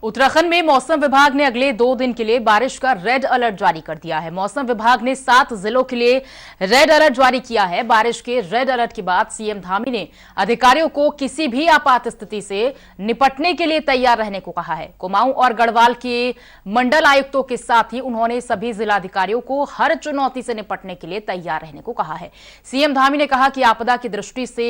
उत्तराखंड में मौसम विभाग ने अगले 2 दिन के लिए बारिश का रेड अलर्ट जारी कर दिया है। मौसम विभाग ने 7 जिलों के लिए रेड अलर्ट जारी किया है। बारिश के रेड अलर्ट के बाद सीएम धामी ने अधिकारियों को किसी भी आपात स्थिति से निपटने के लिए तैयार रहने को कहा है। कुमाऊं और गढ़वाल के मंडल आयुक्तों के साथ ही उन्होंने सभी जिलाधिकारियों को हर चुनौती से निपटने के लिए तैयार रहने को कहा है। सीएम धामी ने कहा कि आपदा की दृष्टि से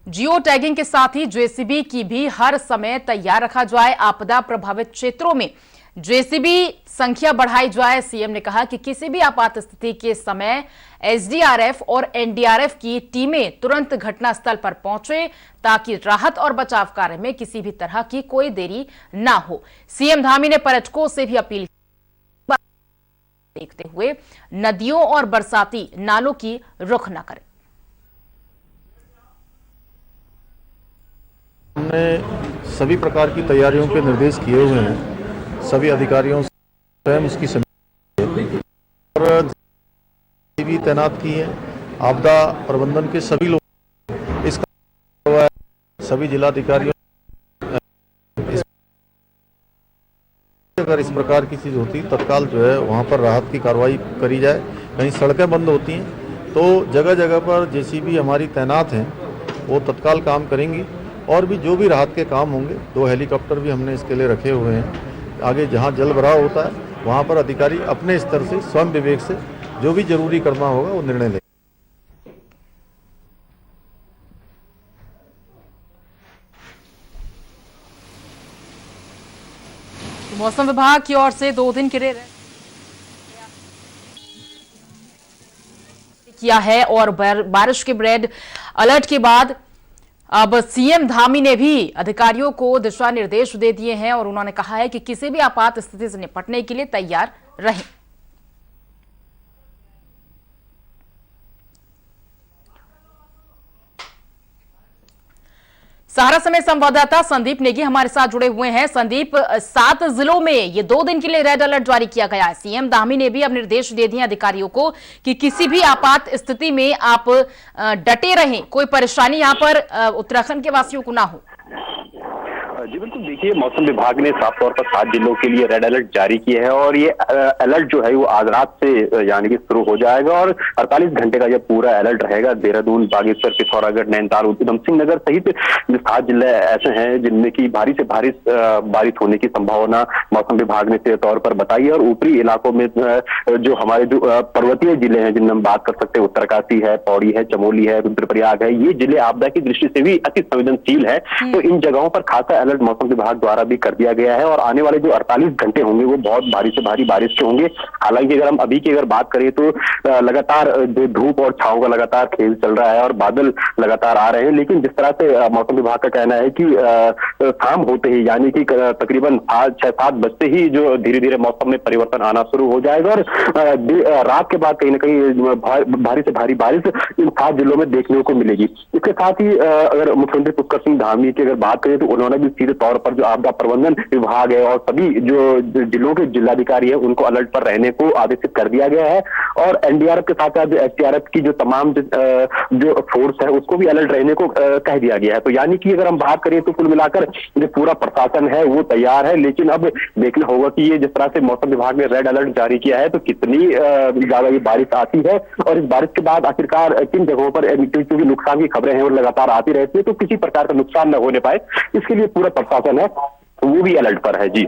जियो टैगिंग के साथ ही जेसीबी की भी हर समय तैयार रखा जाए। आपदा प्रभावित क्षेत्रों में जेसीबी संख्या बढ़ाई जाए। सीएम ने कहा कि किसी भी आपात स्थिति के समय एसडीआरएफ और एनडीआरएफ की टीमें तुरंत घटनास्थल पर पहुंचे ताकि राहत और बचाव कार्य में किसी भी तरह की कोई देरी ना हो। सीएम धामी ने पर्यटकों से भी अपील देखते हुए नदियों और बरसाती नालों की रुख न करें। हमने सभी प्रकार की तैयारियों के निर्देश किए हुए हैं। सभी अधिकारियों से स्वयं उसकी समीक्षा और भी तैनात की है। आपदा प्रबंधन के सभी लोग इसका सभी जिलाधिकारियों अगर इस प्रकार की चीज होती तत्काल जो है वहां पर राहत की कार्रवाई करी जाए। कहीं सड़कें बंद होती हैं तो जगह जगह पर जेसीबी हमारी तैनात हैं, वो तत्काल काम करेंगी। और भी जो भी राहत के काम होंगे, 2 हेलीकॉप्टर भी हमने इसके लिए रखे हुए हैं। आगे जहां जल भराव होता है वहां पर अधिकारी अपने स्तर से स्वयं विवेक से जो भी जरूरी करना होगा वो निर्णय लें। मौसम विभाग की ओर से 2 दिन के लिए किया है और बारिश के रेड अलर्ट के बाद अब सीएम धामी ने भी अधिकारियों को दिशा निर्देश दे दिए हैं और उन्होंने कहा है कि किसी भी आपात स्थिति से निपटने के लिए तैयार रहें। सहारा समय संवाददाता संदीप नेगी हमारे साथ जुड़े हुए हैं। संदीप, 7 जिलों में ये 2 दिन के लिए रेड अलर्ट जारी किया गया है। सीएम धामी ने भी अब निर्देश दे दिए अधिकारियों को कि किसी भी आपात स्थिति में आप डटे रहें, कोई परेशानी यहां पर उत्तराखंड के वासियों को ना हो। जी बिल्कुल, देखिए मौसम विभाग ने साफ तौर पर 7 जिलों के लिए रेड अलर्ट जारी किया है और ये अलर्ट जो है वो आज रात से यानी कि शुरू हो जाएगा और 48 घंटे का ये पूरा अलर्ट रहेगा। देहरादून, बागेश्वर, पिथौरागढ़, नैनीताल, उधम सिंह नगर सहित 7 जिले ऐसे हैं जिनमें की भारी से भारी बारिश होने की संभावना मौसम विभाग ने सीधे तौर पर बताई है। और ऊपरी इलाकों में जो हमारे जो पर्वतीय जिले हैं जिनमें हम बात कर सकते हैं, उत्तरकाशी है, पौड़ी है, चमोली है, रुद्रप्रयाग है, ये जिले आपदा की दृष्टि से भी अति संवेदनशील है। तो इन जगहों पर खासा अलर्ट मौसम विभाग द्वारा भी कर दिया गया है और आने वाले जो 48 घंटे होंगे वो बहुत भारी से भारी बारिश के होंगे। हालांकि अगर हम अभी की अगर बात करें तो लगातार जो धूप और छांव का लगातार खेल चल रहा है और बादल लगातार आ रहे हैं, लेकिन जिस तरह से मौसम विभाग का कहना है कि शाम होते ही यानी कि तकरीबन 6-7 बजते ही जो धीरे धीरे मौसम में परिवर्तन आना शुरू हो जाएगा और रात के बाद कहीं ना कहीं भारी से भारी बारिश इन 7 जिलों में देखने को मिलेगी। इसके साथ ही अगर मुख्यमंत्री पुष्कर सिंह धामी की अगर बात करें तो उन्होंने भी सीधे तौर पर जो आपदा प्रबंधन विभाग है और सभी जो जिलों के जिलाधिकारी है उनको अलर्ट पर रहने को आदेशित कर दिया गया है और एनडीआरएफ के साथ साथ जो एसडीआरएफ की जो तमाम जो फोर्स है उसको भी अलर्ट रहने को कह दिया गया है। तो यानी कि अगर हम बात करें तो कुल मिलाकर जो पूरा प्रशासन है वो तैयार है, लेकिन अब देखना होगा कि ये जिस तरह से मौसम विभाग ने रेड अलर्ट जारी किया है तो कितनी ज्यादा ये बारिश आती है और इस बारिश के बाद आखिरकार किन जगहों पर क्योंकि नुकसान की खबरें हैं और लगातार आती रहती है तो किसी प्रकार का नुकसान न होने पाए, इसके लिए पूरा प्रशासन है वो भी अलर्ट पर है। जी,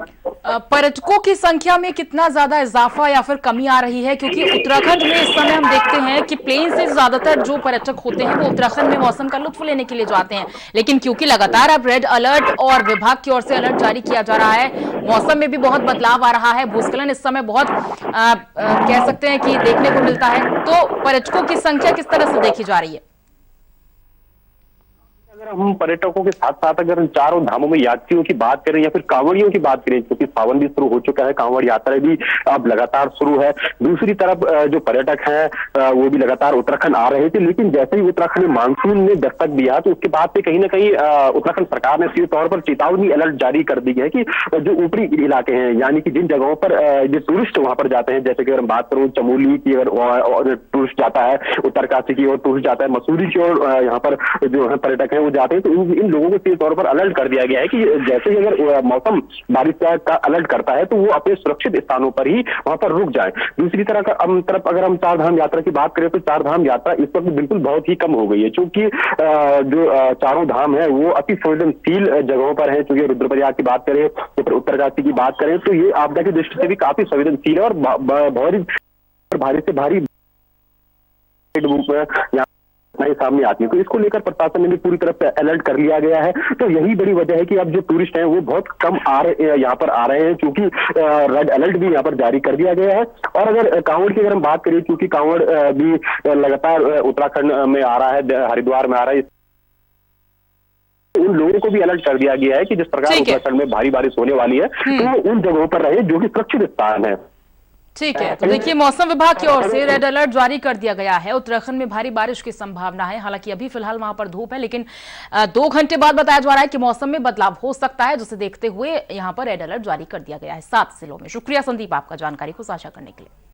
पर्यटकों की संख्या में कितना ज्यादा इजाफा या फिर कमी आ रही है? क्योंकि उत्तराखंड में इस समय हम देखते हैं कि प्लेन से ज्यादातर जो पर्यटक होते हैं वो उत्तराखंड में मौसम का लुत्फ लेने के लिए जाते हैं, लेकिन क्योंकि लगातार अब रेड अलर्ट और विभाग की ओर से अलर्ट जारी किया जा रहा है, मौसम में भी बहुत बदलाव आ रहा है, भूस्खलन इस समय बहुत कह सकते हैं कि देखने को मिलता है, तो पर्यटकों की संख्या किस तरह से देखी जा रही है? अगर हम पर्यटकों के साथ साथ अगर चारों धामों में यात्रियों की बात करें या फिर कांवड़ियों की बात करें, क्योंकि सावन भी शुरू हो चुका है, कांवड़ यात्रा भी अब लगातार शुरू है। दूसरी तरफ जो पर्यटक हैं वो भी लगातार उत्तराखंड आ रहे थे, लेकिन जैसे ही उत्तराखंड में मानसून ने दस्तक दिया तो उसके बाद से कहीं ना कहीं उत्तराखंड सरकार ने सीधे तौर पर चेतावनी अलर्ट जारी कर दी है कि जो ऊपरी इलाके हैं यानी कि जिन जगहों पर जो टूरिस्ट वहां पर जाते हैं, जैसे कि अगर हम बात करूं चमोली की अगर टूरिस्ट जाता है, उत्तरकाशी की ओर टूरिस्ट जाता है, मसूरी की ओर यहाँ पर जो है पर्यटक है वो जाते हैं तो इन लोगों को सीधे तौर पर अलर्ट कर दिया गया है कि जैसे ही अगर मौसम बारिश का अलर्ट करता है तो वो अपने सुरक्षित स्थानों पर ही वहां पर रुक जाए। दूसरी तरफ अगर हम चार धाम यात्रा की बात करें तो चार धाम यात्रा इस वक्त बिल्कुल बहुत ही कम हो गई है, क्योंकि जो चारों धाम है वो अति संवेदनशील जगहों पर है। चूंकि रुद्रप्रयाग की बात करें या फिर उत्तरकाशी की बात करें तो ये आपदा की दृष्टि से भी काफी संवेदनशील है और भारी से भारी सामने आती है। तो इसको लेकर प्रशासन ने भी पूरी तरह से अलर्ट कर लिया गया है। तो यही बड़ी वजह है कि अब जो टूरिस्ट हैं वो बहुत कम यहाँ पर आ रहे हैं, क्योंकि रेड अलर्ट भी यहाँ पर जारी कर दिया गया है। और अगर कांवड़ की अगर हम बात करें, क्योंकि कांवड़ भी लगातार उत्तराखंड में आ रहा है, हरिद्वार में आ रहा है, उन लोगों को भी अलर्ट कर दिया गया है कि जिस प्रकार उत्तराखंड में भारी बारिश होने वाली है तो वो उन जगहों पर रहे जो कि सुरक्षित स्थान है। ठीक है, तो देखिए मौसम विभाग की ओर से रेड अलर्ट जारी कर दिया गया है। उत्तराखंड में भारी बारिश की संभावना है, हालांकि अभी फिलहाल वहां पर धूप है, लेकिन 2 घंटे बाद बताया जा रहा है कि मौसम में बदलाव हो सकता है, जिसे देखते हुए यहां पर रेड अलर्ट जारी कर दिया गया है 7 जिलों में। शुक्रिया संदीप आपका जानकारी को साझा करने के लिए।